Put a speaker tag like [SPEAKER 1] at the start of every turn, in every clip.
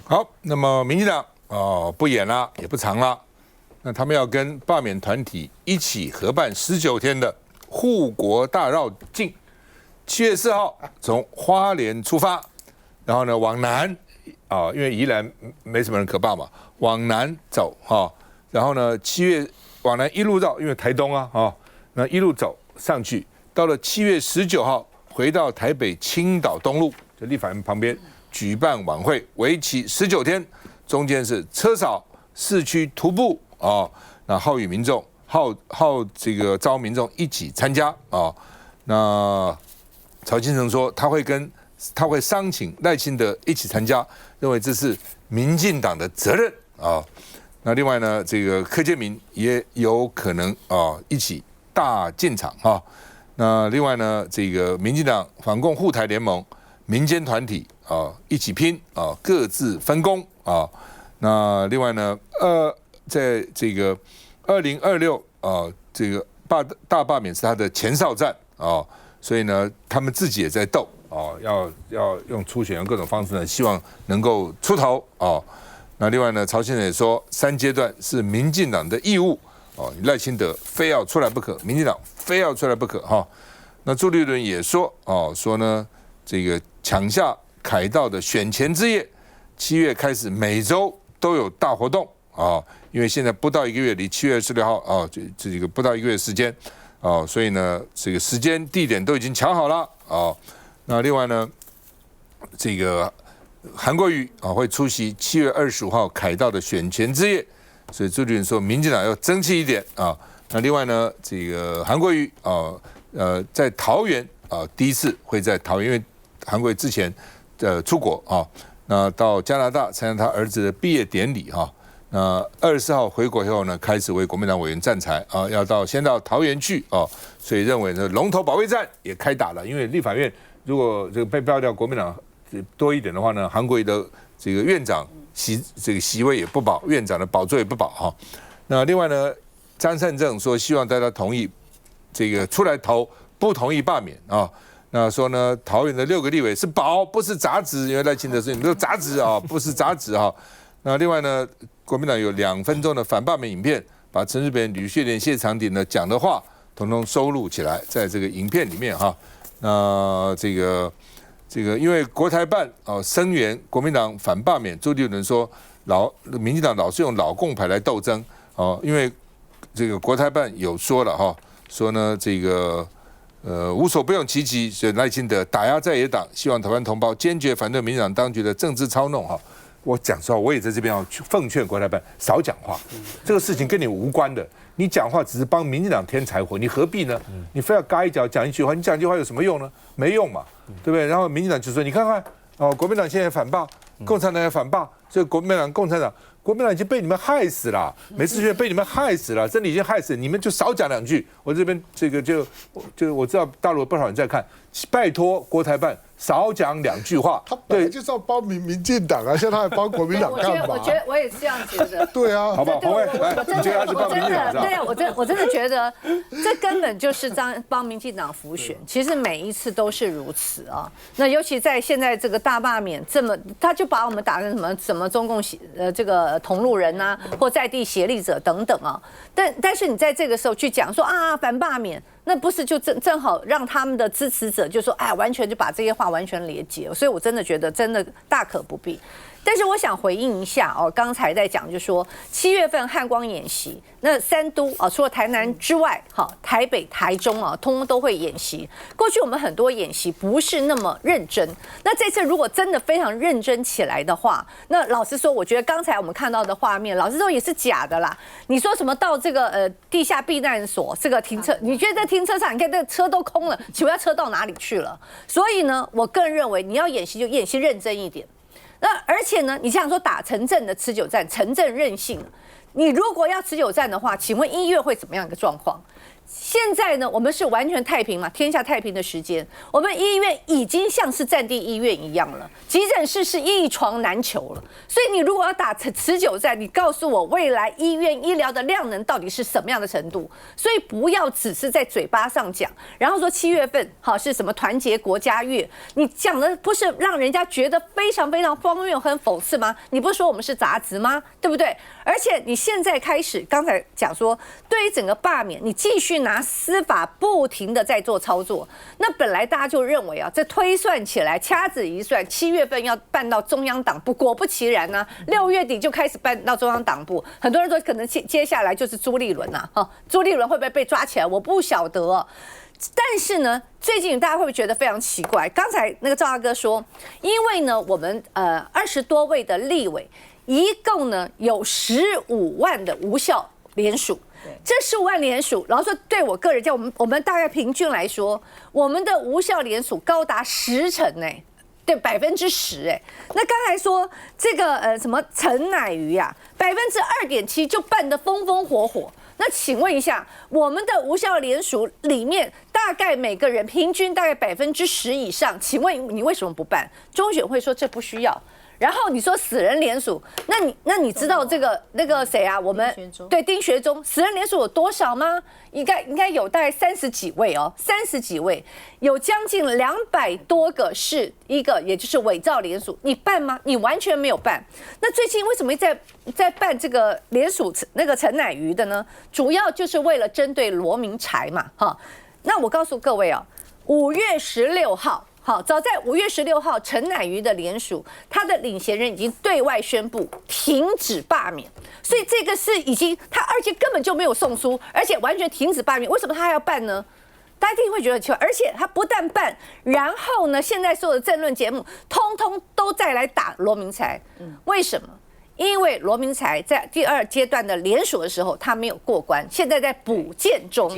[SPEAKER 1] 好，那么民进党不演了，也不长了，那他们要跟罢免团体一起合办19天的护国大绕境。7月4号从花莲出发，然后呢往南因为宜兰没什么人可罢嘛，往南走然后呢往南一路绕，因为台东那一路走上去，到了7月19号回到台北青岛东路，就立法院旁边举办晚会，为期19天，中间是车扫、市区徒步那号召民众招民众一起参加那曹清成说他会商请赖清德一起参加，认为这是民进党的责任那另外呢，这个柯建铭也有可能一起大进场那另外呢，这个民进党反共护台联盟民间团体一起拼各自分工那另外呢在这个2026这个大罢免是他的前哨战所以呢他们自己也在斗要用初选用各种方式呢，希望能够出头那另外呢，曹先生也说3阶段是民进党的义务赖清德非要出来不可，民进党非要出来不可那朱立伦也说说呢这个抢下凯道的选前之夜，7月开始每周都有大活动因为现在不到1个月，离7月26号这个不到1个月时间所以呢这个时间地点都已经瞧好了那另外呢这个韩国瑜会出席7月25号凯道的选前之夜，所以朱立伦说民进党要争气一点那另外呢这个韩国瑜在桃园第一次会在桃园，因为韩国瑜之前出国那到加拿大参加他儿子的毕业典礼那24号回国以后呢，开始为国民党委员站台要先到桃园去所以认为呢龙头保卫战也开打了，因为立法院如果这个被爆掉国民党多一点的话呢，韩国瑜的这个院长席位也不保，院长的宝座也不保那另外呢，张善政说希望大家同意这个出来投，不同意罢免那说呢，桃园的6个立委是宝，不是杂质，因为赖清德说你们都杂质不是杂质那另外呢，国民党有2分钟的反罢免影片，把陈水扁、吕秀莲、谢长廷呢讲的话，统统收录起来，在这个影片里面那这个因为国台办声援国民党反罢免，朱立伦说民进党老是用老共牌来斗争因为这个国台办有说了说呢这个无所不用其极，所以赖清德打压在野党，希望台湾同胞坚决反对民进党当局的政治操弄我讲实话，我也在这边要奉劝国台办少讲话，这个事情跟你无关的，你讲话只是帮民进党添柴火，你何必呢？你非要嘎一脚讲一句话，你讲一句话有什么用呢？没用嘛，对不对？然后民进党就说，你看看国民党现在反罢，共产党也反罢，所以国民党已经被你们害死了，每次被你们害死了，真的已经害死了，你们就少讲2句。我这边这个就我知道大陆有不少人在看，拜托国台办少讲2句话。
[SPEAKER 2] 他本来就是要帮民进党现在他还帮国民党干嘛？
[SPEAKER 3] 我觉得我也是这样觉得。
[SPEAKER 2] 对啊，
[SPEAKER 1] 好不好？洪伟，来，你觉得他是帮民进党？
[SPEAKER 3] 对，我真的觉得这根本就是帮民进党辅选。其实每一次都是如此那尤其在现在这个大罢免他就把我们打成什么中共这个同路人或在地协力者等等但是你在这个时候去讲说反罢免，那不是就正好让他们的支持者就说完全就把这些话完全连结，所以我真的觉得真的大可不必。但是我想回应一下刚才在讲就说7月份汉光演习，那3都除了台南之外台北、台中通通都会演习。过去我们很多演习不是那么认真，那这次如果真的非常认真起来的话，那老实说，我觉得刚才我们看到的画面，老实说也是假的啦。你说什么到这个地下避难所这个停车，你觉得在停车场，你看这个车都空了，请问要车到哪里去了？所以呢，我个人认为你要演习就演习认真一点。那而且呢，你想说打陈震的持久战，陈震任性，你如果要持久战的话，请问1月会怎么样一个状况？现在呢，我们是完全太平嘛，天下太平的时间，我们医院已经像是战地医院一样了，急诊室是一床难求了。所以你如果要打持久战，你告诉我未来医院医疗的量能到底是什么样的程度？所以不要只是在嘴巴上讲，然后说7月份好是什么团结国家月，你讲的不是让人家觉得非常非常荒谬和讽刺吗？你不是说我们是杂质吗？对不对？而且你现在开始，刚才讲说，对于整个罢免，你继续拿司法不停的在做操作，那本来大家就认为啊，这推算起来掐指一算，7月份要办到中央党部，果不其然呢，6月底就开始办到中央党部，很多人说可能接下来就是朱立伦呐，朱立伦会不会被抓起来？我不晓得哦。但是呢，最近大家会不会觉得非常奇怪？刚才那个赵大哥说，因为呢，我们20多位的立委，一共呢有15万的无效联署。这15万联署，然后说对我个人讲，我们大概平均来说，我们的无效联署高达10%呢，对10%哎。那刚才说这个什么陈乃瑜啊，2.7%就办得风风火火。那请问一下，我们的无效联署里面，大概每个人平均大概10%以上，请问你为什么不办？中选会说这不需要。然后你说死人联署，那你知道这个那个谁啊？我们对丁学忠死人联署有多少吗？应该有大概30几位哦，30几位，有将近200多个是一个，也就是伪造联署，你办吗？你完全没有办。那最近为什么在办这个联署那个陈乃瑜的呢？主要就是为了针对罗明才嘛，哈。那我告诉各位哦，5月16号。好，早在5月16号，陈乃瑜的联署，他的领衔人已经对外宣布停止罢免，所以这个是已经他，而且根本就没有送书，而且完全停止罢免。为什么他还要办呢？大家一定会觉得奇怪，而且他不但办，然后呢，现在所有的政论节目，通通都再来打罗明才，为什么？因为罗明才在第2阶段的联署的时候，他没有过关，现在在补件中，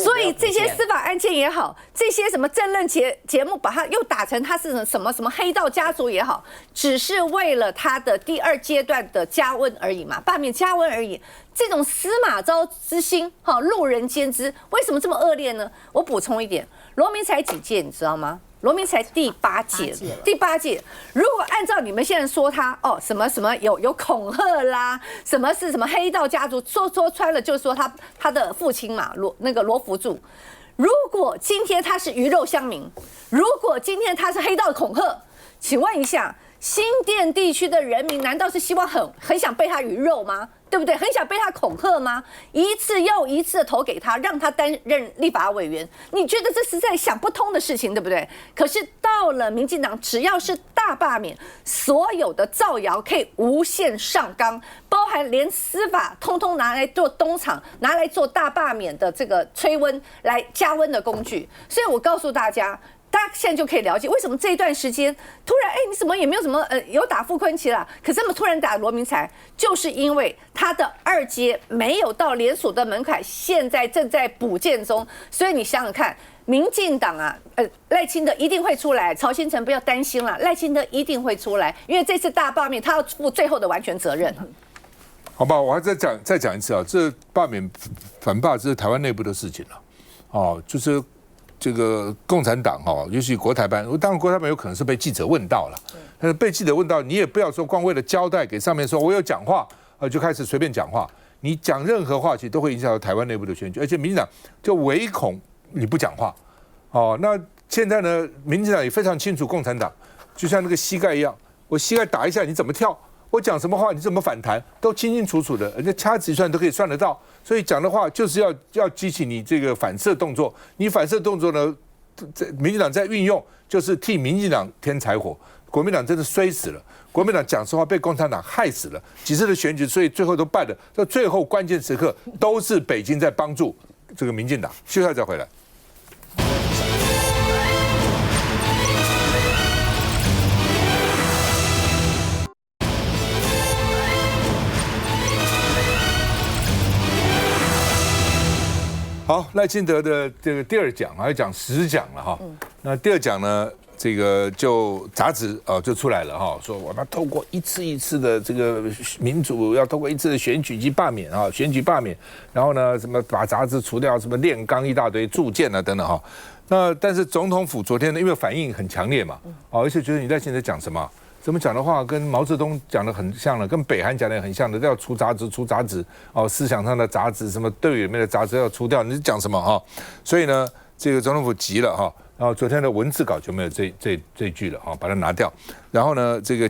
[SPEAKER 3] 所以这些司法案件也好，这些什么政论节目把他又打成他是什么黑道家族也好，只是为了他的第2阶段的加温而已嘛，罢免加温而已。这种司马昭之心，路人皆知，为什么这么恶劣呢？我补充一点，罗明才几届你知道吗？罗明才第8届，第8届。如果按照你们现在说他什么有恐吓啦，什么是什么黑道家族，说穿了就是说他的父亲嘛，罗福柱。如果今天他是鱼肉乡民，如果今天他是黑道的恐吓，请问一下，新店地区的人民难道是希望很想被他鱼肉吗？对不对？很想被他恐吓吗？一次又一次的投给他，让他担任立法委员，你觉得这是在想不通的事情，对不对？可是到了民进党，只要是大罢免，所有的造谣可以无限上纲，包含连司法通通拿来做东厂，拿来做大罢免的这个催温来加温的工具。所以我告诉大家。大家现在就可以了解为什么这一段时间突然你怎么也没有什么有打傅昆萁啦，可是他们突然打罗明才，就是因为他的2阶没有到联署的门槛，现在正在补件中，所以你想想看，民进党啊，赖清德一定会出来，曹新成不要担心了，赖清德一定会出来，因为这次大罢免他要负最后的完全责任。
[SPEAKER 1] 好吧，我还再讲一次啊，这罢免反罢这是台湾内部的事情了，就是。这个共产党尤其国台办，当然国台办有可能是被记者问到了，但是被记者问到，你也不要说光为了交代给上面说我有讲话，就开始随便讲话。你讲任何话，其实都会影响到台湾内部的选举，而且民进党就唯恐你不讲话。那现在呢，民进党也非常清楚，共产党就像那个膝盖一样，我膝盖打一下，你怎么跳？我讲什么话，你怎么反弹，都清清楚楚的，人家掐指一算都可以算得到。所以讲的话就是要激起你这个反射动作。你反射动作呢，民进党在运用，就是替民进党添柴火。国民党真的衰死了，国民党讲实话被共产党害死了。几次的选举，所以最后都败了。到最后关键时刻，都是北京在帮助这个民进党。休息再回来。好，赖清德的这个第2讲要讲10讲了哈。那第2讲呢，这个就杂志就出来了哈，说我们透过一次一次的这个民主，要透过一次的选举及罢免啊，选举罢免，然后呢什么把杂志除掉，什么炼钢一大堆铸件啊等等哈。那但是总统府昨天呢，因为反应很强烈嘛，而且觉得你在现在讲什么？怎么讲的话跟毛泽东讲的很像了，跟北韩讲的很像的，要除杂质，除杂质思想上的杂质，什么队伍里面的杂质要除掉，你是讲什么哈？所以呢，这个总统府急了哈，然后昨天的文字稿就没有这句了哈，把它拿掉。然后呢，这个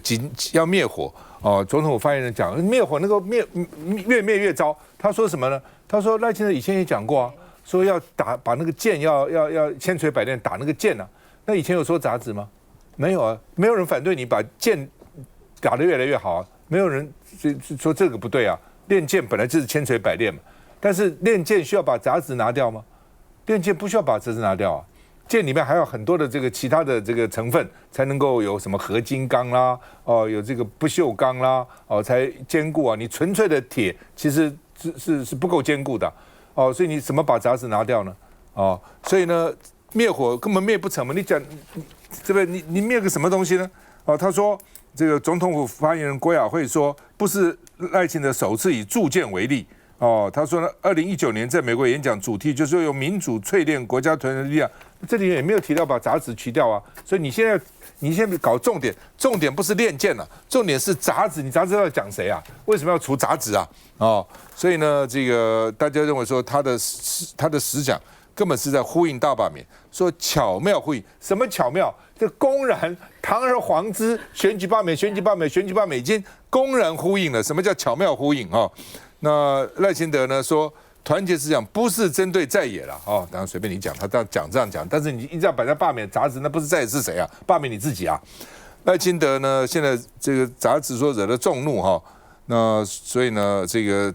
[SPEAKER 1] 要灭火总统府发言人讲灭火那个越灭越糟，他说什么呢？他说赖清德以前也讲过啊，说要把那个箭要千锤百炼打那个箭啊，那以前有说杂质吗？没有啊，没有人反对你把剑打得越来越好啊，没有人说这个不对啊。练剑本来就是千锤百炼嘛，但是练剑需要把杂质拿掉吗？练剑不需要把杂质拿掉啊，剑里面还有很多的这个其他的这个成分，才能够有什么合金钢啦，有这个不锈钢啦，才坚固啊。你纯粹的铁其实是不够坚固的所以你怎么把杂质拿掉呢？所以呢，灭火根本灭不成嘛，你讲。对不对？你灭个什么东西呢？他说这个总统府发言人郭雅慧说，不是赖清德首次以铸剑为例他说呢，2019年在美国演讲主题就是说用民主淬炼国家团结力量，这里也没有提到把杂质去掉啊。所以你现在搞重点不是练剑了，重点是杂质。你杂质要讲谁啊？为什么要除杂质啊？所以呢，这个大家认为说他的思想。根本是在呼应大罢免，说巧妙呼应，什么巧妙？这公然堂而皇之选举罢免，已经公然呼应了。什么叫巧妙呼应那赖清德呢说，团结思想不是针对在野了当然随便你讲，他这样讲，但是你一直要把他罢免杂质，那不是在野是谁啊？罢免你自己啊！赖清德呢，现在这个杂质说惹了众怒那所以呢，这个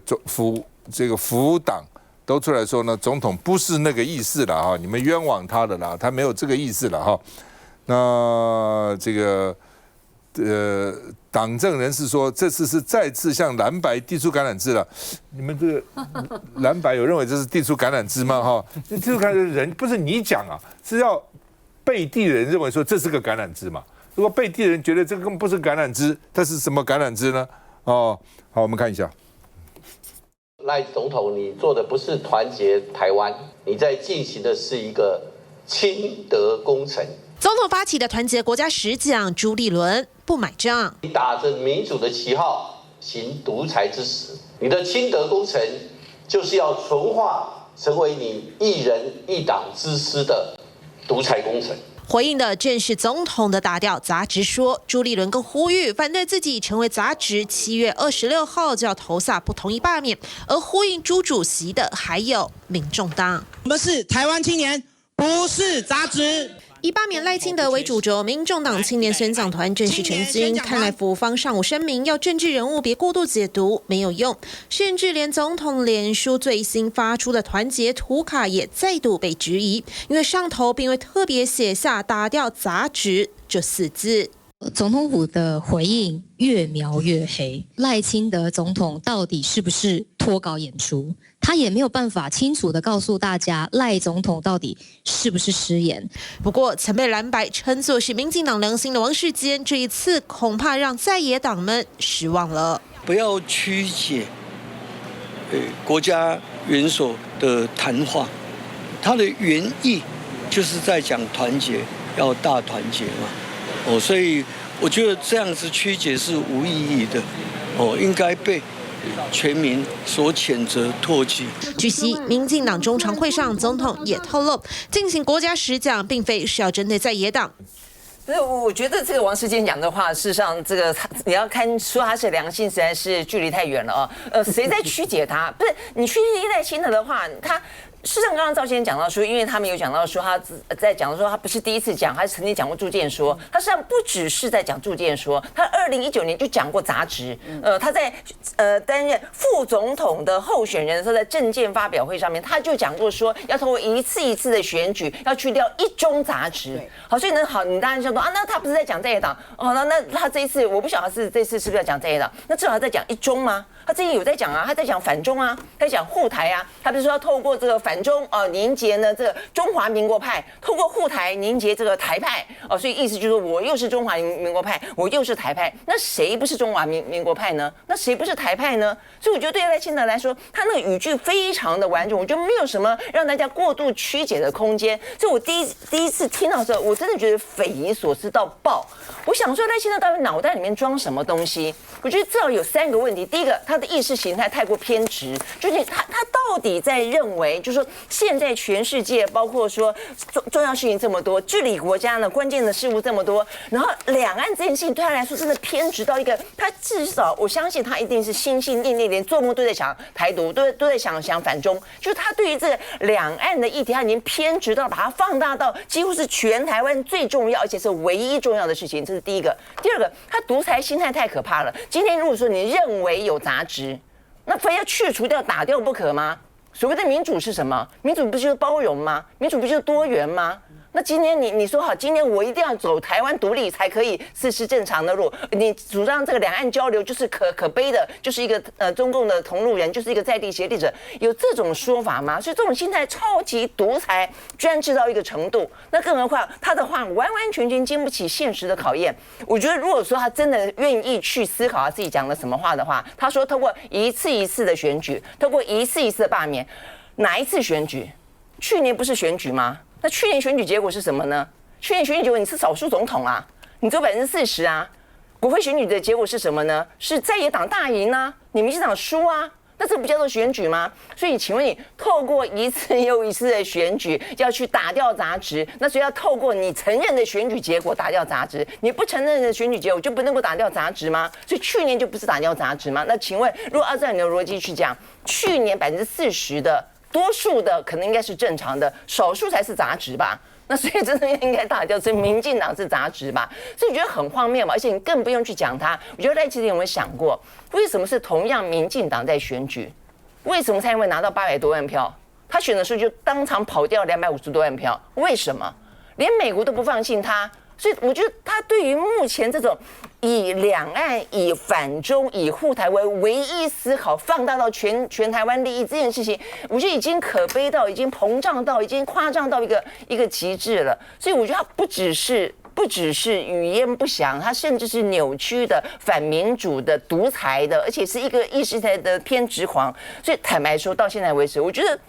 [SPEAKER 1] 福党。都出来说呢，总统不是那个意思了你们冤枉他的啦，他没有这个意思了那这个党政人士说，这次是再次向蓝白递出橄榄枝了。你们这个蓝白有认为这是递出橄榄枝吗？递出橄榄枝人不是你讲啊，是要被递的人认为说这是个橄榄枝嘛。如果被递的人觉得这根本不是橄榄枝，它是什么橄榄枝呢？好，我们看一下。
[SPEAKER 4] 赖总统，你做的不是团结台湾，你在进行的是一个清德工程。
[SPEAKER 5] 总统发起的团结国家实讲，朱立伦不买账。
[SPEAKER 4] 你打着民主的旗号行独裁之实，你的清德工程就是要纯化成为你一人一党之私的独裁工程。
[SPEAKER 5] 回应的正是总统的打掉杂质说，朱立伦更呼吁反对自己成为杂质，7月26号就要投下不同意罢免。而呼应朱主席的还有民众党，
[SPEAKER 6] 我们是台湾青年，不是杂质。
[SPEAKER 5] 以罢免赖清德为主轴，民众党青年宣讲团正式成军。看来府方上午声明，要政治人物别过度解读，没有用。甚至连总统脸书最新发出的团结图卡也再度被质疑，因为上头并未特别写下打掉杂质这4字。
[SPEAKER 7] 总统府的回应越描越黑，赖清德总统到底是不是脱稿演出？他也没有办法清楚地告诉大家，赖总统到底是不是失言。
[SPEAKER 5] 不过，曾被蓝白称作是民进党良心的王世坚，这一次恐怕让在野党们失望了。
[SPEAKER 8] 不要曲解，国家元首的谈话，他的原意就是在讲团结，要大团结嘛。所以我觉得这样子曲解是无意义的。应该被全民所谴责唾弃。
[SPEAKER 5] 据悉，民进党中常会上，总统也透露，进行国家实讲，并非是要针对在野党。
[SPEAKER 9] 不是，我觉得这个王世坚讲的话，事实上，这个你要看说他是良心，实在是距离太远了谁在曲解他？不是你曲解赖清德的话，他。事实上，刚刚赵先生讲到说，因为他们有讲到说他在讲说他不是第一次讲，他曾经讲过铸剑说，他实际上不只是在讲铸剑说，他2019年就讲过杂质。他在担任副总统的候选人的时候，在政见发表会上面，他就讲过说，要通过一次一次的选举，要去掉一中杂质。好，所以呢，好，你当然就说那他不是在讲在野党那他这一次我不晓得他是这次是不是要讲在野党，那至少在讲一中吗？他之前有在讲啊，他在讲反中啊，他在讲护台啊，他不是说要透过这个反中凝结呢这个中华民国派，透过护台凝结这个台派所以意思就是说我又是中华民国派，我又是台派，那谁不是中华民国派呢？那谁不是台派呢？所以我觉得对赖清德来说，他那个语句非常的完整，我觉得没有什么让大家过度曲解的空间。所以我第一次听到的时候，我真的觉得匪夷所思到爆。我想说赖清德到底脑袋里面装什么东西？我觉得至少有3个问题。第一个，他的意识形态太过偏执，就是他到底在认为，就是说现在全世界包括说重要事情这么多，治理国家呢关键的事物这么多，然后两岸这件事情对他来说真的偏执到一个，他至少我相信他一定是心心念念，连做梦都在想台独，都在想反中，就是他对于这个两岸的议题，他已经偏执到把它放大到几乎是全台湾最重要而且是唯一重要的事情，这是第一个。第二个，他独裁心态太可怕了。今天如果说你认为有杂质，那非要去除掉打掉不可吗？所谓的民主是什么？民主不就是包容吗？民主不就是多元吗？那今天你说好，今天我一定要走台湾独立才可以是正常的路，你主张这个两岸交流就是可悲的，就是一个中共的同路人，就是一个在地协力者，有这种说法吗？所以这种心态超级独裁专制到一个程度，那更何况他的话完完全全经不起现实的考验。我觉得如果说他真的愿意去思考他自己讲了什么话的话，他说透过一次一次的选举，透过一次一次的罢免，哪一次选举？去年不是选举吗？那去年选举结果是什么呢？去年选举结果你是少数总统啊，你只有40%啊。国会选举的结果是什么呢？是在野党大赢啊，你民进党输啊。那这不叫做选举吗？所以请问你，透过一次又一次的选举要去打掉杂质，那所以要透过你承认的选举结果打掉杂质，你不承认的选举结果就不能够打掉杂质吗？所以去年就不是打掉杂质吗？那请问，如果按照你的逻辑去讲，去年40%的多数的可能应该是正常的，少数才是杂质吧？那所以真的应该打掉，所以民进党是杂质吧？所以我觉得很荒谬嘛，而且你更不用去讲他。我觉得赖清德有没有想过，为什么是同样民进党在选举，为什么蔡英文拿到800多万票，他选的时候就当场跑掉250多万票？为什么？连美国都不放心他。所以我觉得他对于目前这种以两岸、以反中、以护台为唯一思考，放大到全台湾利益这件事情，我觉得已经可悲到、已经膨胀到、已经夸张到一个极致了。所以我觉得他不只是语焉不详，他甚至是扭曲的、反民主的、独裁的，而且是一个意识形态的偏执狂。所以坦白说，到现在为止，我觉得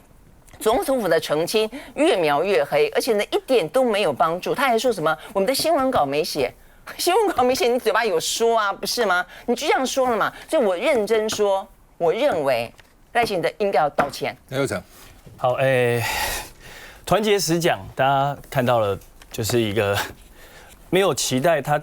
[SPEAKER 9] 总统府的澄清越描越黑，而且呢一点都没有帮助。他还说什么我们的新闻稿没写，新闻稿没写，你嘴巴有说啊，不是吗？你就这样说了嘛。所以我认真说，我认为赖清德应该要道歉。
[SPEAKER 1] 赖佑成，
[SPEAKER 10] 好，团结时讲，大家看到了，就是一个没有期待他。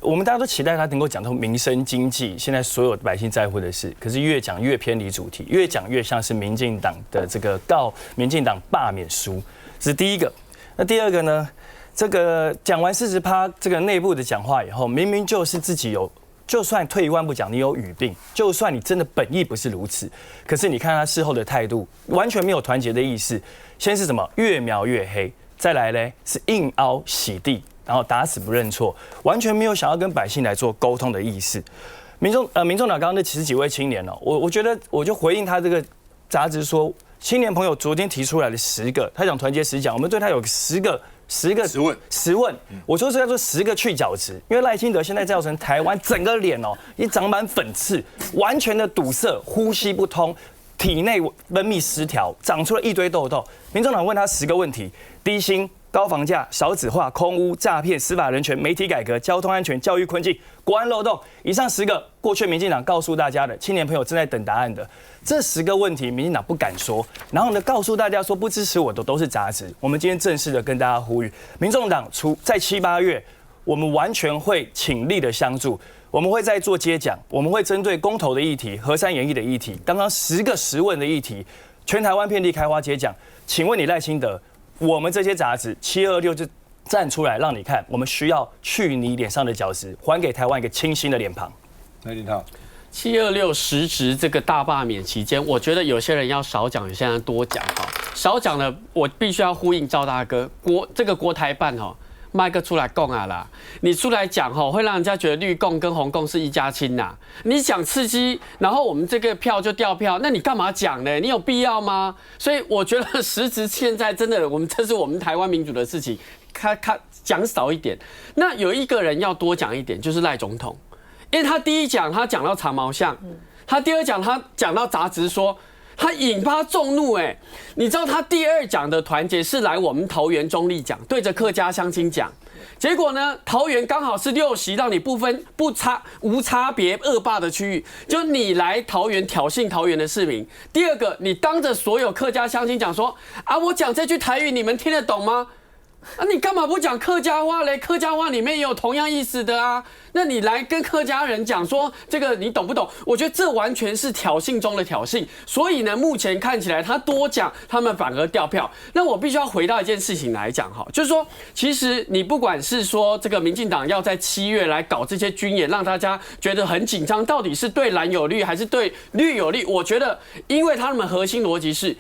[SPEAKER 10] 我们大家都期待他能够讲出民生经济，现在所有百姓在乎的事，可是越讲越偏离主题，越讲越像是民进党的这个告民进党罢免书，这是第一个。那第二个呢？这个讲完40%这个内部的讲话以后，明明就是自己有，就算退一万步讲，你有语病，就算你真的本意不是如此，可是你看他事后的态度，完全没有团结的意思。先是什么？越描越黑，再来嘞是硬凹洗地。然后打死不认错，完全没有想要跟百姓来做沟通的意思。民众党刚刚那70几位青年哦，我觉得我就回应他这个杂志说，青年朋友昨天提出来的10个，他讲团结实讲，我们对他有10问，我说是叫做10个去角质，因为赖清德现在造成台湾整个脸哦，已经长满粉刺，完全的堵塞，呼吸不通，体内分泌失调，长出了一堆痘痘。民众党问他10个问题，低薪、高房价、少子化、空污、诈骗、司法人权、媒体改革、交通安全、教育困境、国安漏洞，以上10个，过去民进党告诉大家的，青年朋友正在等答案的这10个问题，民进党不敢说，然后呢，告诉大家说不支持我的都是杂质。我们今天正式的跟大家呼吁，民众党在7、8月，我们完全会倾力的相助。我们会在做接讲，我们会针对公投的议题、核三演绎的议题，刚刚10个10问的议题，全台湾遍地开花接讲。请问你赖清德？我们这些杂质726就站出来让你看，我们需要去你脸上的角质，还给台湾一个清新的脸庞。
[SPEAKER 1] 赖清德
[SPEAKER 11] 726实质这个大罢免期间，我觉得有些人要少讲，有些人多讲哈。少讲的，我必须要呼应赵大哥，这个国台办哈，麦克出来供啊啦，你出来讲吼，会让人家觉得绿共跟红共是一家亲呐。你讲刺激，然后我们这个票就掉票，那你干嘛讲呢？你有必要吗？所以我觉得实质现在真的，这是我们台湾民主的事情，他讲少一点。那有一个人要多讲一点，就是赖总统，因为他第一讲他讲到长毛象，他第二讲他讲到杂质说。他引发众怒你知道他第二讲的团结是来我们桃园中立讲，对着客家乡亲讲，结果呢，桃园刚好是6席，让你无差别恶霸的区域，就你来桃园挑衅桃园的市民。第二个，你当着所有客家乡亲讲说啊，我讲这句台语你们听得懂吗？啊，你干嘛不讲客家话嘞？客家话里面也有同样意思的啊。那你来跟客家人讲说这个你懂不懂？我觉得这完全是挑衅中的挑衅。所以呢，目前看起来他多讲，他们反而掉票。那我必须要回到一件事情来讲哈，就是说，其实你不管是说这个民进党要在7月来搞这些军演，让大家觉得很紧张，到底是对蓝有利还是对绿有利？我觉得，因为他们核心逻辑是。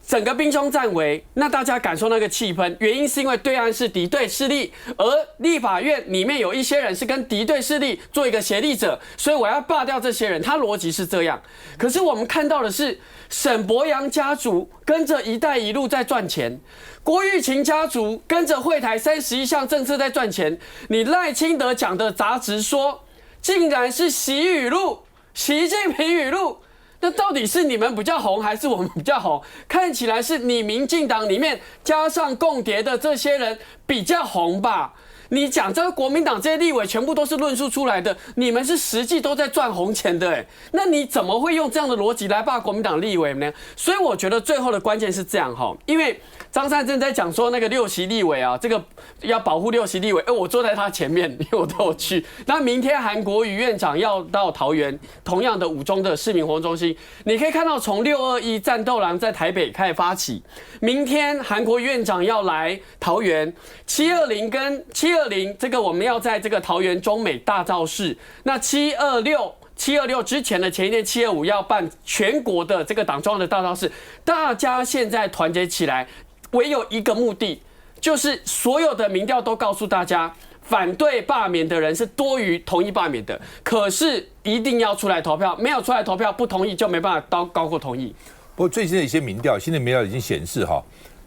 [SPEAKER 11] 整个兵凶战危，那大家感受那个气氛，原因是因为对岸是敌对势力，而立法院里面有一些人是跟敌对势力做一个协力者，所以我要罢掉这些人，他逻辑是这样。可是我们看到的是，沈伯洋家族跟着“一带一路”在赚钱，郭玉琴家族跟着惠台31项政策在赚钱。你赖清德讲的杂质说，竟然是习语录、习近平语录。那到底是你们比较红，还是我们比较红？看起来是你民进党里面加上共谍的这些人比较红吧？你讲这个国民党这些立委全部都是论述出来的，你们是实际都在赚红钱的那你怎么会用这样的逻辑来骂国民党立委呢？所以我觉得最后的关键是这样哈，因为张善政在讲说那个6席立委啊，这个要保护6席立委，我坐在他前面，因为我都有去。那明天韩国瑜院长要到桃园，同样的5中的市民活动中心，你可以看到从621战斗廊在台北开始发起，明天韩国瑜院长要来桃园，720跟720这个我们要在这个桃园中美大造势，那726之前的前一天725要办全国的这个党中央的大造势，大家现在团结起来，唯有一个目的，就是所有的民调都告诉大家，反对罢免的人是多于同意罢免的，可是一定要出来投票，没有出来投票不同意就没办法高过同意。
[SPEAKER 1] 不过最近的一些民调，新的民调已经显示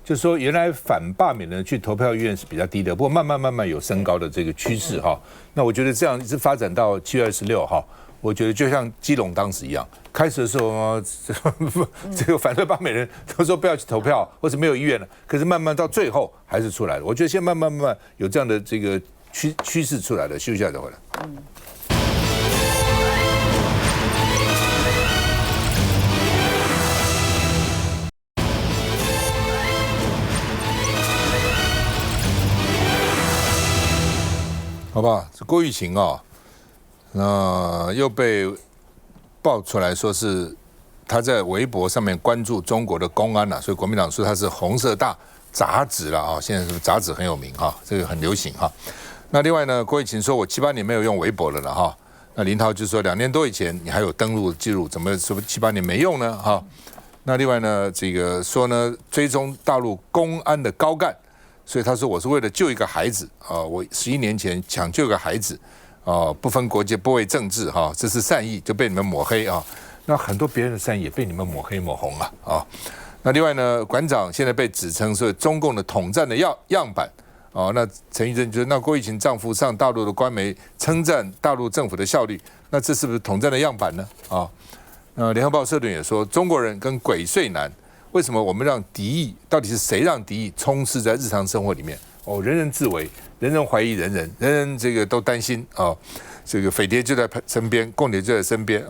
[SPEAKER 1] 就是说原来反罢免的人去投票意愿是比较低的，不过慢慢有升高的这个趋势那我觉得这样一直发展到7月26我觉得就像基隆当时一样，开始的时候这个反对罢免人都说不要去投票，或是没有意愿了，可是慢慢到最后还是出来了。我觉得现在慢慢有这样的这个趋势出来了。休息一下再回来。好不好？这郭玉琴又被爆出来说是他在微博上面关注中国的公安所以国民党说他是红色大杂质了现在是杂质很有名这个很流行那另外呢，郭玉琴说我7、8年没有用微博了那林涛就说2年多以前你还有登录记录，怎么说7、8年没用呢那另外呢，这个说呢追踪大陆公安的高干。所以他说我是为了救一个孩子我11年前抢救一个孩子不分国界不为政治这是善意，就被你们抹黑那很多别人的善意也被你们抹黑抹红了那另外呢，馆长现在被指称是中共的统战的样板那陈玉珍觉得那郭玉琴丈夫上大陆的官媒称赞大陆政府的效率，那这是不是统战的样板呢那联合报社论也说中国人跟鬼祟难。为什么我们让敌意？到底是谁让敌意充斥在日常生活里面？人人自危，人人怀疑人人这个都担心这个匪谍就在身边，共谍就在身边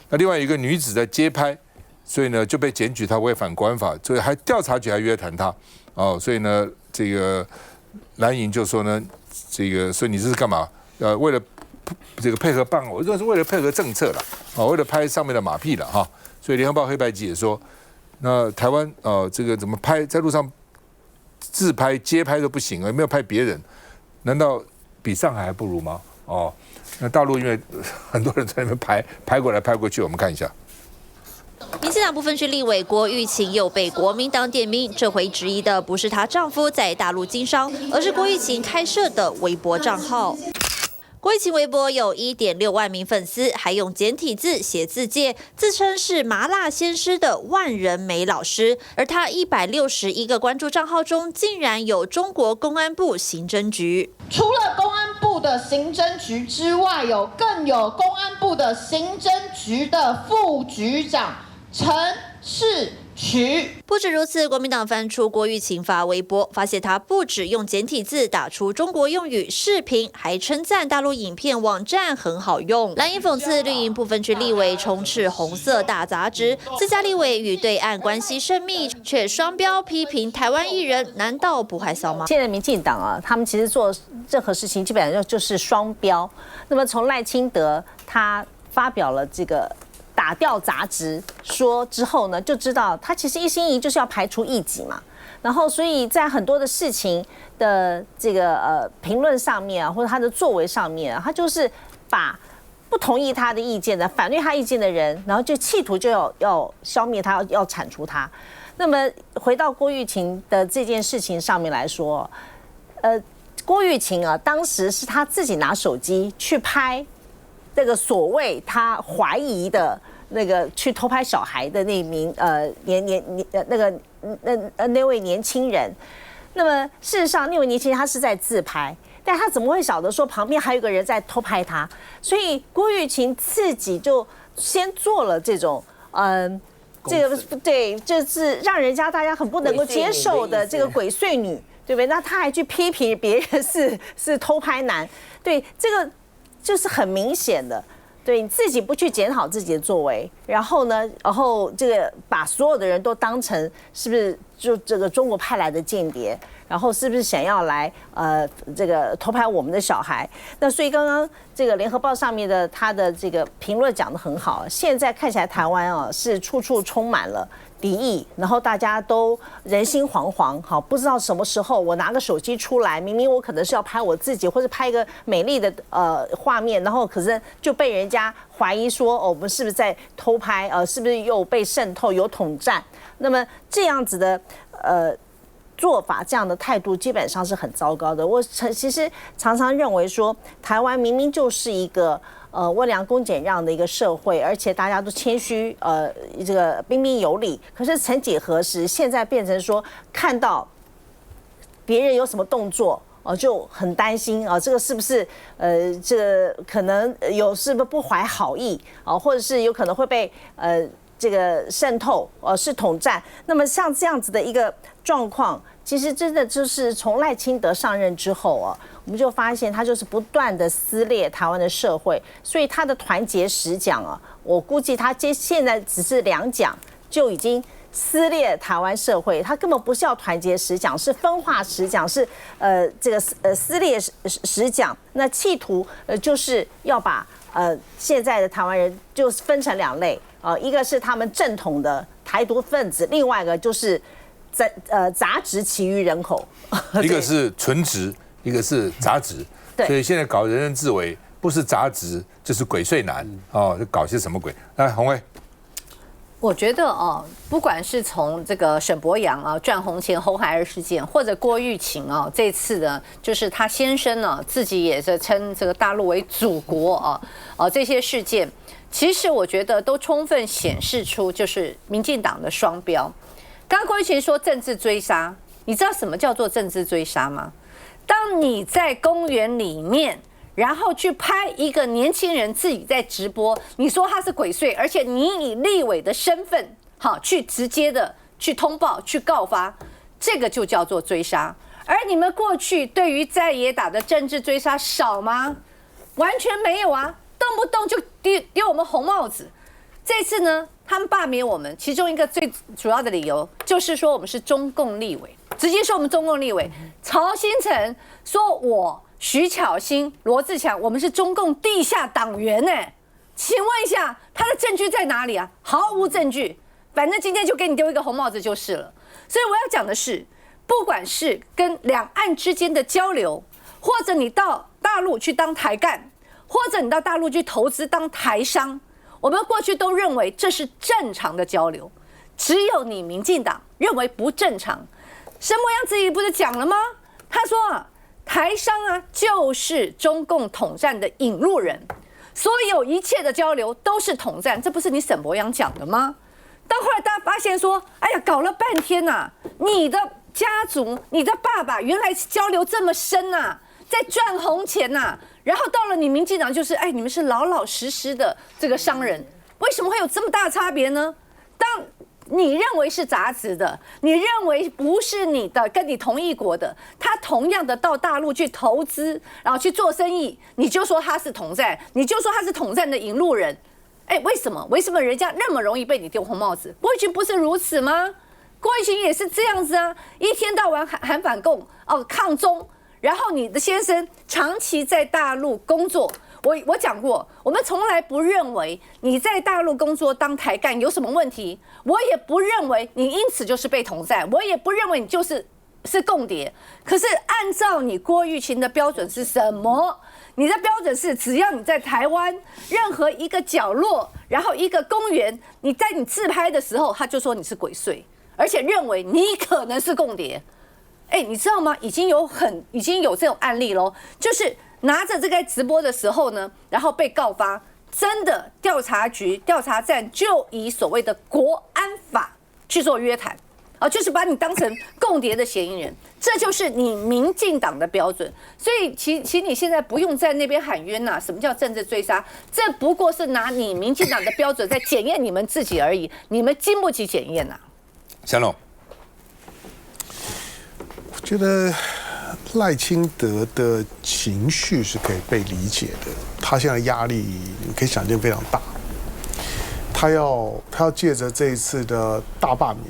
[SPEAKER 1] 那另外一个女子在街拍，所以呢就被检举她违反国安法，所以还调查局还约谈她所以呢这个蓝营就说呢这个所以你这是干嘛？为了这个配合办，我认为是为了配合政策了为了拍上面的马屁了所以联合报黑白集也说。那台湾这个怎么拍？在路上自拍、街拍都不行没有拍别人，难道比上海还不如吗？那大陆因为很多人在那边拍过来拍过去，我们看一下。
[SPEAKER 5] 民进党不分区立委郭玉琴又被国民党点名，这回质疑的不是她丈夫在大陆经商，而是郭玉琴开设的微博账号。郭玉琴微博有1.6万名粉丝，还用简体字写自介，自称是麻辣鲜师的万人美老师。而她161个关注账号中，竟然有中国公安部刑侦局。
[SPEAKER 12] 除了公安部的刑侦局之外，更有公安部的刑侦局的副局长陈世渠。
[SPEAKER 5] 不止如此，国民党翻出郭玉琴发微博，发现她不只用简体字打出中国用语视频，还称赞大陆影片网站很好用。蓝营讽刺绿营不分区立委充斥红色大杂质，自家立委与对岸关系甚密，却双标批评台湾艺人，难道不害臊吗？
[SPEAKER 3] 现在民进党啊，他们其实做任何事情基本上就是双标。那么从赖清德他发表了这个打掉杂质说之后呢，就知道他其实一心一意就是要排除异己嘛。然后所以在很多的事情的这个评论上面啊，或者他的作为上面啊，他就是把不同意他的意见的、反对他意见的人，然后就企图就要消灭他，要铲除他。那么回到郭玉琴的这件事情上面来说，郭玉琴啊，当时是他自己拿手机去拍那个所谓他怀疑的那个去偷拍小孩的那名那位年轻人。那么事实上，那位年轻人他是在自拍，但他怎么会晓得说旁边还有一个人在偷拍他？所以郭玉琴自己就先做了这种这个对，就是让人家大家很不能够接受的这个鬼祟女。对不对？那他还去批评别人是偷拍男，对，这个就是很明显的，对你自己不去检讨自己的作为，然后呢，这个把所有的人都当成是不是就这个中国派来的间谍，然后是不是想要来这个偷拍我们的小孩？那所以刚刚这个联合报上面的他的这个评论讲得很好，现在看起来台湾啊是处处充满了敌意，然后大家都人心惶惶，好，不知道什么时候我拿个手机出来，明明我可能是要拍我自己，或者拍一个美丽的画面，然后可是就被人家怀疑说，我们是不是在偷拍，是不是又被渗透，有统战？那么这样子的做法，这样的态度基本上是很糟糕的。我其实常常认为说，台湾明明就是一个温良恭俭让的一个社会，而且大家都谦虚，这个彬彬有礼。可是曾几何时，现在变成说看到别人有什么动作，就很担心这个是不是这个可能是不是不怀好意或者是有可能会被这个渗透是统战。那么像这样子的一个状况，其实真的就是从赖清德上任之后我们就发现他就是不断的撕裂台湾的社会，所以他的团结10讲我估计他现在只是2讲就已经撕裂台湾社会，他根本不是要团结10讲，是分化10讲，是这个撕裂10讲。那企图就是要把现在的台湾人就分成2类一个是他们正统的台独分子，另外一个就是杂质其余人口，
[SPEAKER 1] 一个是纯质，一个是杂质，所以现在搞人人自危，不是杂质就是鬼祟男就搞些什么鬼？来，洪薇。
[SPEAKER 3] 我觉得不管是从这个沈伯洋赚红钱红孩儿事件，或者郭玉琴这次呢，就是他先生呢自己也是称这个大陆为祖国这些事件，其实我觉得都充分显示出就是民进党的双标。刚刚郭玉琴说政治追杀，你知道什么叫做政治追杀吗？当你在公园里面，然后去拍一个年轻人自己在直播，你说他是鬼祟，而且你以立委的身份去直接的去通报去告发，这个就叫做追杀。而你们过去对于在野党的政治追杀少吗？完全没有啊，动不动就丢我们红帽子。这次呢，他们罢免我们，其中一个最主要的理由就是说我们是中共立委，直接说我们中共立委。曹兴诚说我徐巧芯、罗志强，我们是中共地下党员呢。请问一下，他的证据在哪里啊？毫无证据，反正今天就给你丢一个红帽子就是了。所以我要讲的是，不管是跟两岸之间的交流，或者你到大陆去当台干，或者你到大陆去投资当台商，我们过去都认为这是正常的交流，只有你民进党认为不正常。沈伯洋自己不是讲了吗？他说啊，台商啊就是中共统战的引路人，所有一切的交流都是统战，这不是你沈伯洋讲的吗？但后来大家发现说，哎呀，搞了半天呐，你的家族、你的爸爸原来交流这么深呐，在赚红钱呐，然后到了你民进党就是，哎，你们是老老实实的这个商人，为什么会有这么大的差别呢？当你认为是杂质的，你认为不是你的，跟你同一国的，他同样的到大陆去投资，然后去做生意，你就说他是统战，你就说他是统战的引路人。哎，为什么？为什么人家那么容易被你丢红帽子？郭玉群不是如此吗？郭玉群也是这样子啊，一天到晚喊反共抗中，然后你的先生长期在大陆工作。我讲过，我们从来不认为你在大陆工作当台干有什么问题，我也不认为你因此就是被统战，我也不认为你是共谍。可是按照你郭玉群的标准是什么？你的标准是，只要你在台湾任何一个角落，然后一个公园，你在你自拍的时候，他就说你是鬼祟，而且认为你可能是共谍。哎，你知道吗？已经有这种案例咯，就是拿着这个直播的时候呢，然后被告发，真的调查局调查站就以所谓的国安法去做约谈。就是把你当成共谍的嫌疑人，这就是你民进党的标准。所以，请你现在不用在那边喊冤呐！什么叫政治追杀？这不过是拿你民进党的标准在检验你们自己而已，你们经不起检验呐。
[SPEAKER 1] 祥龙，
[SPEAKER 2] 我觉得赖清德的情绪是可以被理解的，他现在压力你可以想见非常大，他要借着这一次的大罢免。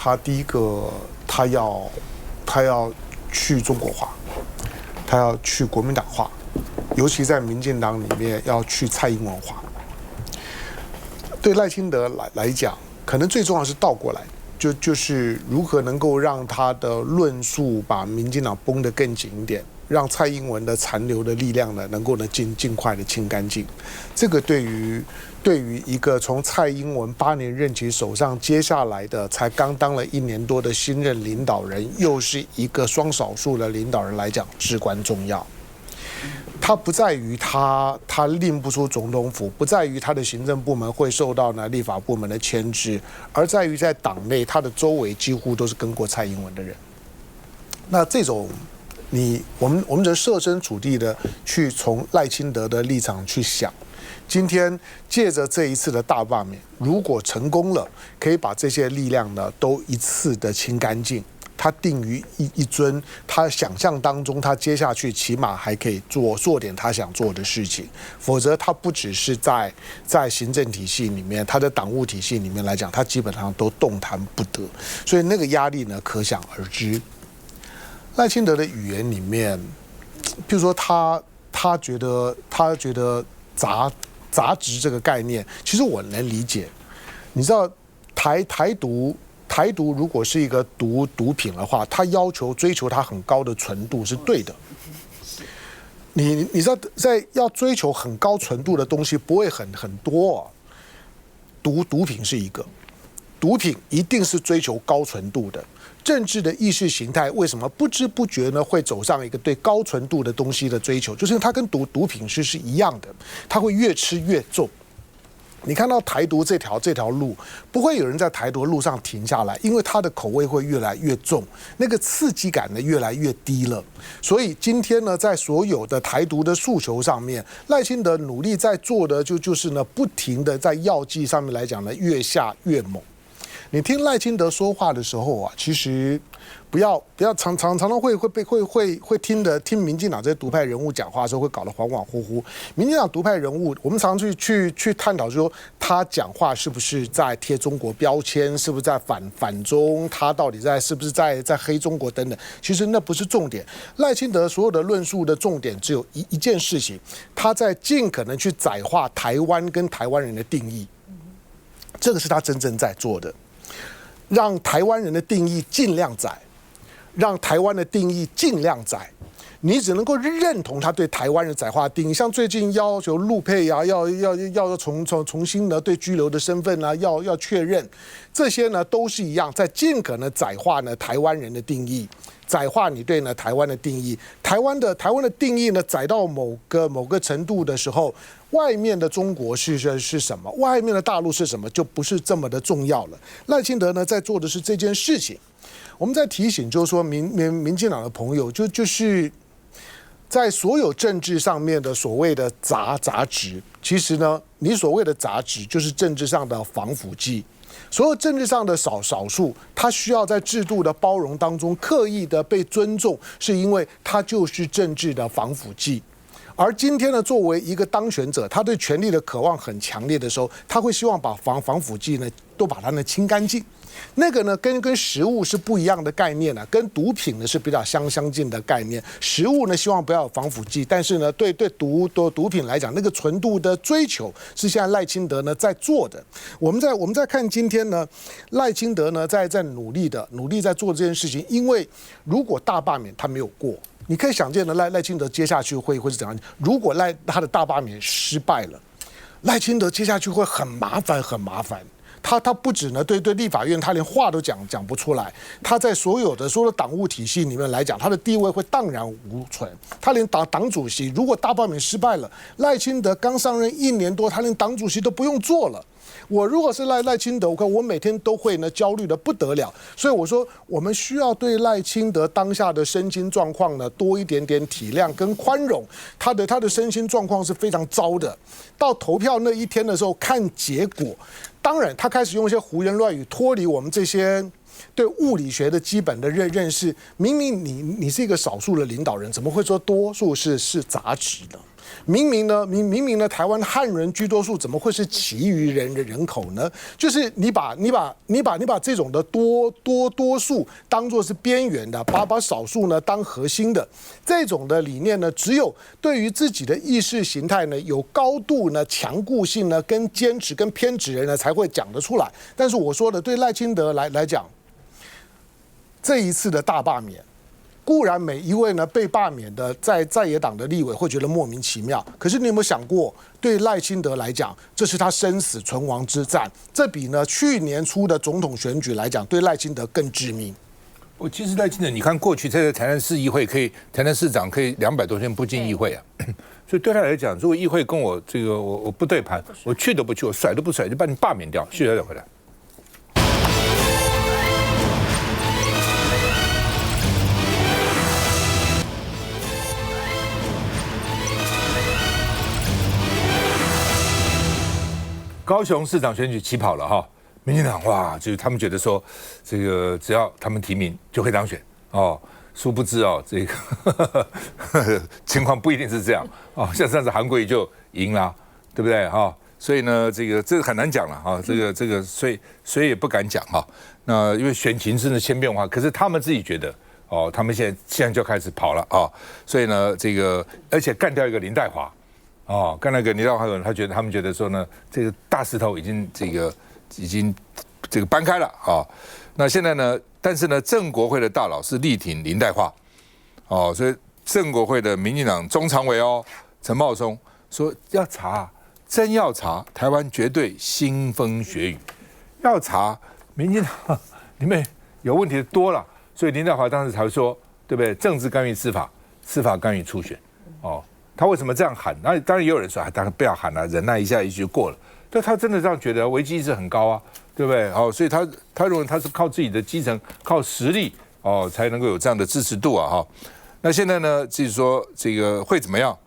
[SPEAKER 2] 他第一个，他要去中国化，他要去国民党化，尤其在民进党里面要去蔡英文化。对赖清德来讲，可能最重要是倒过来，就是如何能够让他的论述把民进党绷得更紧一点，让蔡英文的残留的力量呢，能够尽快的清干净。这个对于一个从蔡英文8年任期手上接下来的才刚当了1年多的新任领导人，又是一个双少数的领导人来讲至关重要。它不在于他令不出总统府，不在于他的行政部门会受到立法部门的牵制，而在于在党内他的周围几乎都是跟过蔡英文的人。那这种我们只设身处地的去从赖清德的立场去想，今天借着这一次的大罢免，如果成功了，可以把这些力量呢都一次的清干净。他定于一尊，他想象当中，他接下去起码还可以做点他想做的事情，否则他不只是在行政体系里面，他的党务体系里面来讲，他基本上都动弹不得，所以那个压力呢可想而知。赖清德的语言里面，譬如说他觉得杂质这个概念，其实我能理解。你知道台独如果是一个毒品的话，它追求它很高的纯度是对的。你知道，在要追求很高纯度的东西不会很多，毒品是一个，毒品一定是追求高纯度的。政治的意识形态为什么不知不觉呢会走上一个对高纯度的东西的追求？就是它跟毒品是一样的，它会越吃越重。你看到台独这条路，不会有人在台独路上停下来，因为它的口味会越来越重，那个刺激感呢越来越低了。所以今天呢，在所有的台独的诉求上面，赖清德努力在做的就是呢，不停的在药剂上面来讲呢，越下越猛。你听赖清德说话的时候啊，其实不要常会听民进党这些独派人物讲话的时候，会搞得恍恍惚惚。民进党独派人物，我们常去探讨说，他讲话是不是在贴中国标签，是不是在反中，他到底是不是在黑中国等等。其实那不是重点。赖清德所有的论述的重点只有一件事情，他在尽可能去窄化台湾跟台湾人的定义，这个是他真正在做的。让台湾人的定义尽量窄，让台湾的定义尽量窄，你只能够认同他对台湾的载化定义。像最近要求陆配啊，要重新呢对居留的身份呢要确认，这些呢都是一样，在尽可能载化呢台湾人的定义。载化你对呢台湾的定义，台湾的定义呢载到某个程度的时候，外面的中国是什么，外面的大陆是什么，就不是这么的重要了。赖清德呢在做的是这件事情，我们在提醒，就是说民进党的朋友，就是在所有政治上面的所谓的杂质，其实呢，你所谓的杂质就是政治上的防腐剂。所有政治上的少数，他需要在制度的包容当中刻意的被尊重，是因为他就是政治的防腐剂。而今天呢，作为一个当选者，他对权力的渴望很强烈的时候，他会希望把防腐剂呢都把它呢清干净。那个呢跟食物是不一样的概念呢，跟毒品呢是比较相近的概念。食物呢希望不要有防腐剂，但是呢对毒品来讲，那个纯度的追求是现在赖清德呢在做的。我们在看今天呢，赖清德呢在努力在做这件事情，因为如果大罢免他没有过。你可以想见的赖清德接下去会是怎样？如果他的大罢免失败了，赖清德接下去会很麻烦。他不止呢对立法院，他连话都讲不出来。他在所有的党务体系里面来讲，他的地位会荡然无存。他连党主席，如果大罢免失败了，赖清德刚上任1年多，他连党主席都不用做了。我如果是赖清德，我每天都会呢焦虑的不得了。所以我说，我们需要对赖清德当下的身心状况呢多一点点体谅跟宽容。他的身心状况是非常糟的。到投票那一天的时候，看结果。当然，他开始用一些胡言乱语，脱离我们这些对物理学的基本的认识。明明你是一个少数的领导人，怎么会说多数是杂质呢？明明呢，台湾汉人居多数，怎么会是其余人口呢？就是你把这种的多数当作是边缘的，把少数呢当核心的这种的理念呢，只有对于自己的意识形态呢有高度呢强固性呢跟坚持跟偏执人呢才会讲得出来。但是我说的对赖清德来讲，这一次的大罢免。固然每一位呢被罢免的在野党的立委会觉得莫名其妙，可是你有没有想过，对赖清德来讲，这是他生死存亡之战，这比呢去年初的总统选举来讲，对赖清德更致命。
[SPEAKER 1] 其实赖清德，你看过去在台南市议会台南市长可以200多天不进议会啊，所以对他来讲，如果议会跟我我不对盘，我去都不去，我甩都不甩，就把你罢免掉，续再回来。高雄市长选举起跑了哈，民进党哇，就是他们觉得说，这个只要他们提名就会当选哦，殊不知哦，这个情况不一定是这样哦，像上次韩国瑜就赢了，对不对哈？所以呢，这个很难讲了哈，这个所以也不敢讲哈。那因为选情真的千变万化，可是他们自己觉得哦，他们现在就开始跑了啊，所以呢，而且干掉一个林岱樺。哦，刚那个林岱樺他们觉得说呢，这个大石头已经搬开了啊。那现在呢，但是呢，正国会的大佬是力挺林岱樺，哦，所以正国会的民进党中常委陈茂松说要查，真要查，台湾绝对腥风血雨，要查民进党里面有问题的多了，所以林岱樺当时才会说，对不对？政治干预司法，司法干预初选，哦。他为什么这样喊？那当然也有人说，当然不要喊了，忍耐一下，也许就过了。但他真的这样觉得，危机意识很高啊，对不对？哦，所以他认为他是靠自己的基层、靠实力哦，才能够有这样的支持度啊，哈。那现在呢，就是说这个会怎么样？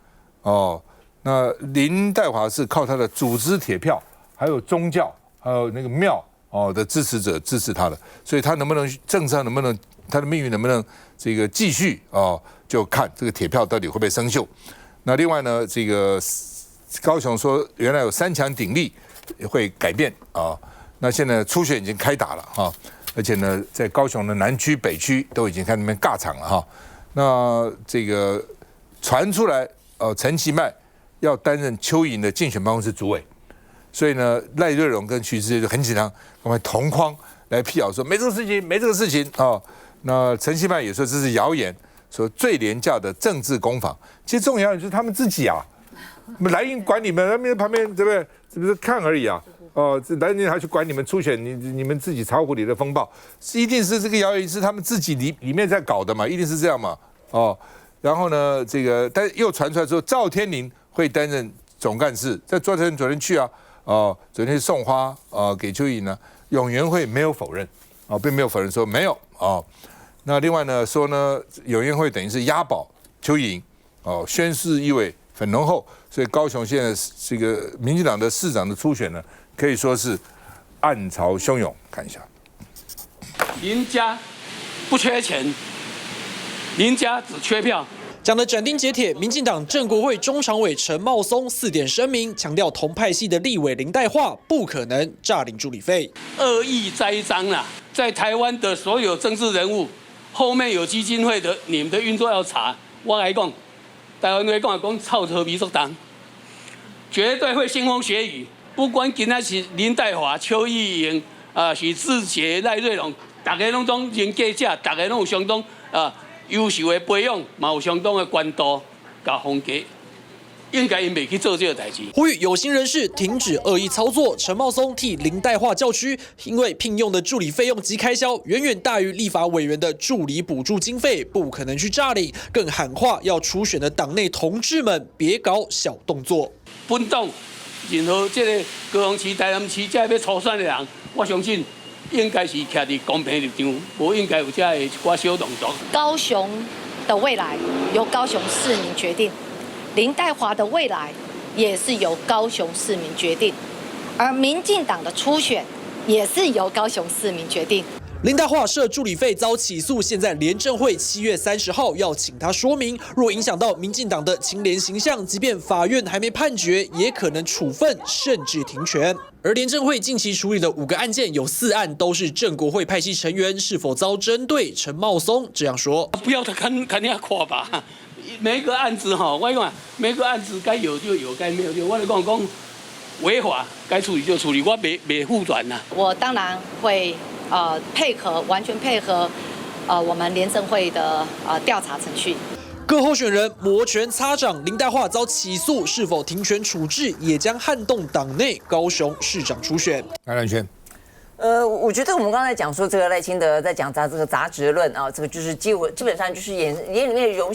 [SPEAKER 1] 哦，那林岱樺是靠他的组织铁票，还有宗教，还有那个庙哦的支持者支持他的，所以他能不能政治上能不能他的命运能不能这个继续哦，就看这个铁票到底会不会生锈。那另外呢，这个高雄说原来有3强鼎立会改变啊，那现在初选已经开打了哈，而且呢，在高雄的南区、北区都已经在那边尬场了哈。那这个传出来陈其迈要担任邱莹的竞选办公室主委，所以呢，赖瑞荣跟徐世界就很紧张，赶快同框来辟谣说没这个事情啊。那陈其迈也说这是谣言。说最廉价的政治攻防。其实重要的就是他们自己啊，蓝营管你们，他们旁边对不对？只是看而已啊。这蓝营还去管你们初选，你们自己茶壶里的风暴，一定是这个谣言是他们自己里面在搞的嘛，一定是这样嘛。然后呢，但又传出来说赵天麟会担任总干事，在昨天去啊，昨天送花给邱莹呢，永援会没有否认，并没有否认说没有那另外呢说呢，永援会等于是押宝邱莹，宣誓意味很浓厚，所以高雄现在这个民进党的市长的初选呢，可以说是暗潮汹涌。看一下，
[SPEAKER 13] 林家不缺钱，林家只缺票。
[SPEAKER 14] 讲得斩钉截铁，民进党正国会中常委陈茂松4点声明，强调同派系的立委林岱樺不可能诈领助理费，
[SPEAKER 13] 恶意栽赃啦，在台湾的所有政治人物后面有基金会的，你们的运作要查。我来讲，台湾来讲臭头皮作党，绝对会腥风血雨。不管今仔是林岱樺、邱议员许志杰、赖瑞隆，大家拢总人价者，大家拢有相当优秀的培养，嘛有相当的关度，甲风格，应该因袂去做这个代志。
[SPEAKER 14] 呼吁有心人士停止恶意操作。陈茂松替林岱樺叫屈，因为聘用的助理费用及开销远远大于立法委员的助理补助经费，不可能去诈领，更喊话要初选的党内同志们别搞小动作。
[SPEAKER 13] 本党任何这个高雄市、台南市这要初选的人，我相信应该是徛伫公平立场，不应该有这一寡小动作。
[SPEAKER 15] 高雄的未来由高雄市民决定，林岱樺的未来也是由高雄市民决定，而民进党的初选也是由高雄市民决定。
[SPEAKER 14] 林岱樺涉助理费遭起诉，现在廉政会7月30号要请他说明，若影响到民进党的清廉形象，即便法院还没判决，也可能处分甚至停权。而廉政会近期处理的5个案件，有4案都是正国会派系成员，是否遭针对？陈茂松这样说：
[SPEAKER 13] 不要他看人家夸吧，每一个案子我讲每个案子该有就有，该没有就我来讲违法该处理就处理，我没护短呐。
[SPEAKER 15] 我当然会完全配合我们廉政会的调查程序。
[SPEAKER 14] 各候选人摩拳擦掌，林岱樺遭起诉，是否停权处置，也将撼动党内高雄市长初选。
[SPEAKER 1] 赖良轩。
[SPEAKER 9] 我觉得我们刚才讲说这个赖清德在讲这个杂质论啊，这个就是基本上就是眼里面容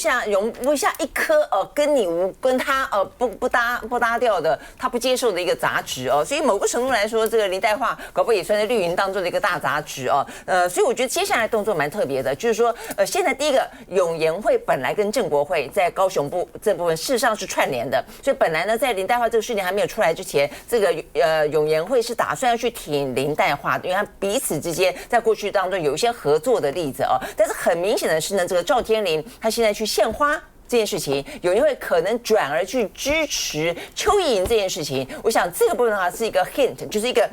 [SPEAKER 9] 不下一颗跟他不搭调的，他不接受的一个杂质哦，所以某个程度来说，这个林岱樺搞不好也算是绿营当中的一个大杂质哦。所以我觉得接下来动作蛮特别的，就是说现在第一个永延会本来跟正国会在高雄部这部分事实上是串联的，所以本来呢在林岱樺这个事情还没有出来之前，这个永延会是打算要去挺林岱樺。因为他彼此之间在过去当中有一些合作的例子哦，但是很明显的是呢，这个赵天麟他现在去献花这件事情，有人会可能转而去支持邱意莹这件事情。我想这个部分的话是一个 hint， 就是一个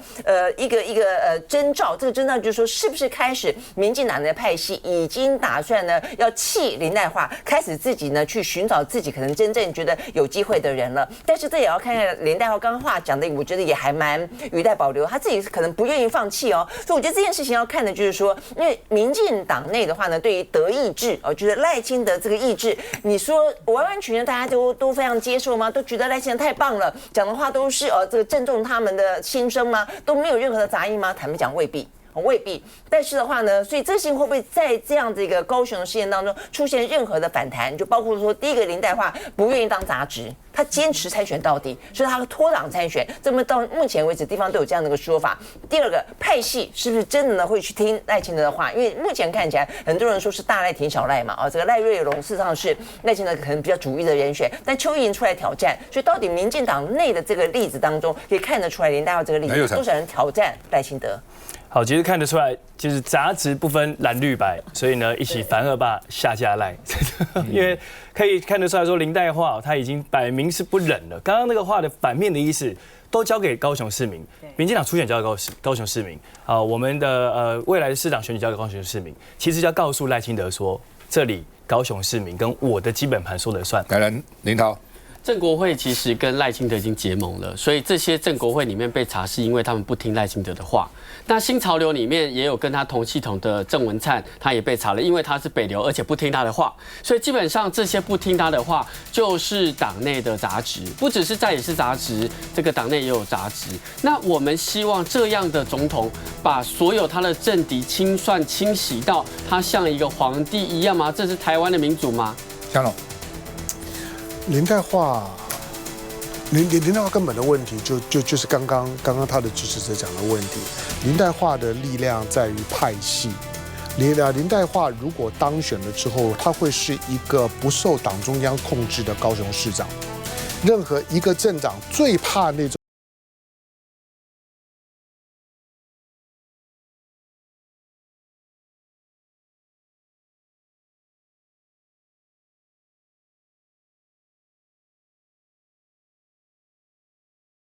[SPEAKER 9] 征兆。这个征兆就是说，是不是开始民进党的派系已经打算呢要弃林岱樺，开始自己呢去寻找自己可能真正觉得有机会的人了。但是这也要看看林岱樺刚刚话讲的，我觉得也还蛮语带保留，他自己可能不愿意放弃哦。所以我觉得这件事情要看的就是说，因为民进党内的话呢，对于德意志就是赖清德这个意志，你说完完全全大家都非常接受吗？都觉得赖清德太棒了，讲的话都是这个正中他们的心声吗？都没有任何的杂音吗？坦白讲未必。未必，但是的话呢，所以这个事情会不会在这样子一个高雄的事件当中出现任何的反弹？就包括说，第一个林岱樺不愿意当杂质，他坚持参选到底，所以他脱党参选。这么到目前为止，地方都有这样的一个说法。第二个派系是不是真的呢会去听赖清德的话？因为目前看起来，很多人说是大赖挺小赖嘛，这个赖瑞隆事实上是赖清德可能比较主意的人选，但邱意莹出来挑战，所以到底民进党内的这个例子当中，可以看得出来林岱樺这个例子多少人挑战赖清德？
[SPEAKER 10] 好，其实看得出来，就是杂质不分蓝绿白，所以呢，一起反恶霸下架赖，因为可以看得出来说，林岱樺他已经摆明是不忍了。刚刚那个话的反面的意思，都交给高雄市民，民进党初选交给高雄市民啊，我们的未来的市长选举交给高雄市民，其实要告诉赖清德说，这里高雄市民跟我的基本盘说了算。
[SPEAKER 1] 来，林涛。
[SPEAKER 11] 正国会其实跟赖清德已经结盟了，所以这些正国会里面被查，是因为他们不听赖清德的话。那新潮流里面也有跟他同系统的郑文灿，他也被查了，因为他是北流，而且不听他的话。所以基本上这些不听他的话，就是党内的杂质，不只是在野是杂质，这个党内也有杂质。那我们希望这样的总统，把所有他的政敌清算清洗到他像一个皇帝一样吗？这是台湾的民主吗？
[SPEAKER 1] 香龙。
[SPEAKER 2] 林代化根本的问题就是刚刚他的支持者讲的问题。林代化的力量在于派系。林代化如果当选了之后，他会是一个不受党中央控制的高雄市长。任何一个镇长最怕那种